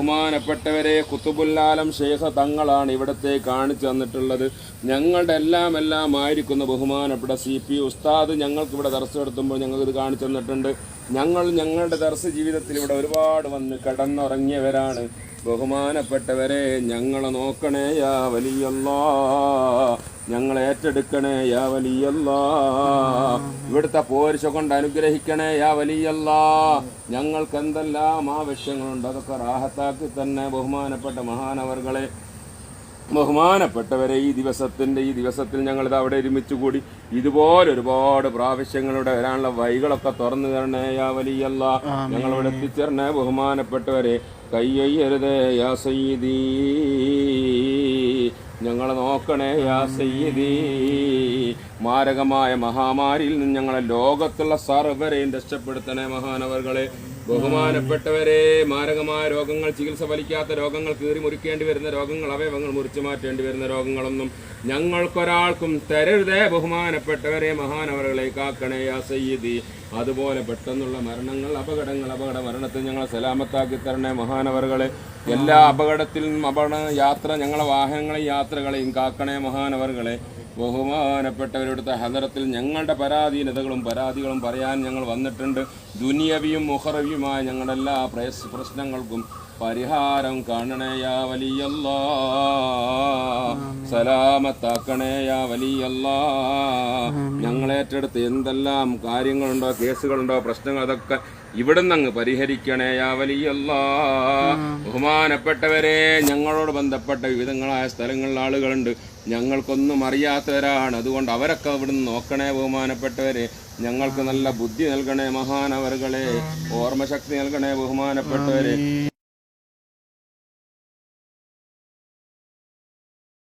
ബഹുമാനപ്പെട്ടവരെ കുത്തുബുല്ലാലം ഷെയ്ഖ് തങ്ങളാണ് ഇവിടത്തെ കാണിച്ചു തന്നിട്ടുള്ളത്. ഞങ്ങളുടെ എല്ലാം ആയിരിക്കുന്ന ബഹുമാനപ്പെട്ട CP ഉസ്താദ് ഞങ്ങൾക്ക് ഇവിടെ ദർസ് നടത്തുമ്പോൾ ഞങ്ങൾക്കിത് കാണിച്ചു തന്നിട്ടുണ്ട്. ഞങ്ങളുടെ ദർസ് ജീവിതത്തിൽ ഇവിടെ ഒരുപാട് വന്ന് കിടന്നുറങ്ങിയവരാണ്. ബഹുമാനപ്പെട്ടവരെ ഞങ്ങളെ നോക്കണേ യാ വലിയല്ലാ, ഞങ്ങളെ ഏറ്റെടുക്കണേ യാ വലിയല്ലാ, ഇവിടുത്തെ പോരിശ കൊണ്ട് അനുഗ്രഹിക്കണേ യാ വലിയല്ലാ. ഞങ്ങൾക്ക് എന്തെല്ലാം ആവശ്യങ്ങളുണ്ട് അതൊക്കെ റാഹത്താക്കി തന്നെ ബഹുമാനപ്പെട്ട മഹാനവർകളെ. ബഹുമാനപ്പെട്ടവരെ ഈ ദിവസത്തിൽ ഞങ്ങളിത് അവിടെ ഒരുമിച്ച് കൂടി ഇതുപോലെ ഒരുപാട് പ്രാവശ്യങ്ങളുടെ വരാനുള്ള വഴികളൊക്കെ തുറന്നു തരണേ യാ വലിയല്ലാ. ഞങ്ങളിവിടെ എത്തിച്ചേരണേ ബഹുമാനപ്പെട്ടവരെ. കയ്യരുതേ യാ സയ്യിദീ, ഞങ്ങളെ നോക്കണേ യാ സയ്യിദീ. മാരകമായ മഹാമാരിയിൽ നിന്ന് ഞങ്ങളെ ലോകത്തുള്ള സർവരെയും രക്ഷപ്പെടുത്തണേ മഹാനവർകളെ. ബഹുമാനപ്പെട്ടവരെ, മാരകമായ രോഗങ്ങൾ, ചികിത്സ ഫലിക്കാത്ത രോഗങ്ങൾ, കീറി മുറിക്കേണ്ടി വരുന്ന രോഗങ്ങൾ, അവയവങ്ങൾ മുറിച്ചു മാറ്റേണ്ടി വരുന്ന രോഗങ്ങളൊന്നും ഞങ്ങൾക്കൊരാൾക്കും തരരുതേ ബഹുമാനപ്പെട്ടവരെ. മഹാനവറുകളെ കാക്കണേ യാ സയ്യിദി. അതുപോലെ പെട്ടെന്നുള്ള മരണങ്ങൾ, അപകട മരണത്തിൽ ഞങ്ങളെ സലാമത്താക്കി തരണേ മഹാനവറുകളെ. എല്ലാ അപകടത്തിൽ നിന്നും യാത്ര, ഞങ്ങളെ വാഹനങ്ങളെയും യാത്രകളെയും കാക്കണേ മഹാനവറുകളെ. ബഹുമാനപ്പെട്ടവരുടെ ഹദറത്തിൽ ഞങ്ങളുടെ പരാതികളും പറയാൻ ഞങ്ങൾ വന്നിട്ടുണ്ട്. ദുനിയവിയും മുഹറവിയുമായ ഞങ്ങളുടെ എല്ലാ പ്രശ്നങ്ങൾക്കും പരിഹാരം കാണണേ യാ വലിയല്ലാ, സലാമത്താക്കണേ യാ വലിയല്ലാ. ഞങ്ങളേറ്റെടുത്ത് എന്തെല്ലാം കാര്യങ്ങളുണ്ടോ, കേസുകളുണ്ടോ, പ്രശ്നങ്ങൾ, അതൊക്കെ ഇവിടുന്ന് അങ്ങ് പരിഹരിക്കണേ യാ വലിയല്ലാ. ബഹുമാനപ്പെട്ടവരെ, ഞങ്ങളോട് ബന്ധപ്പെട്ട വിവിധങ്ങളായ സ്ഥലങ്ങളിൽ ആളുകളുണ്ട്, ഞങ്ങൾക്കൊന്നും അറിയാത്തവരാണ്. അതുകൊണ്ട് അവരൊക്കെ ഇവിടുന്ന് നോക്കണേ ബഹുമാനപ്പെട്ടവരെ. ഞങ്ങൾക്ക് നല്ല ബുദ്ധി നൽകണേ മഹാനവറുകളെ, ഓർമ്മശക്തി നൽകണേ ബഹുമാനപ്പെട്ടവരെ.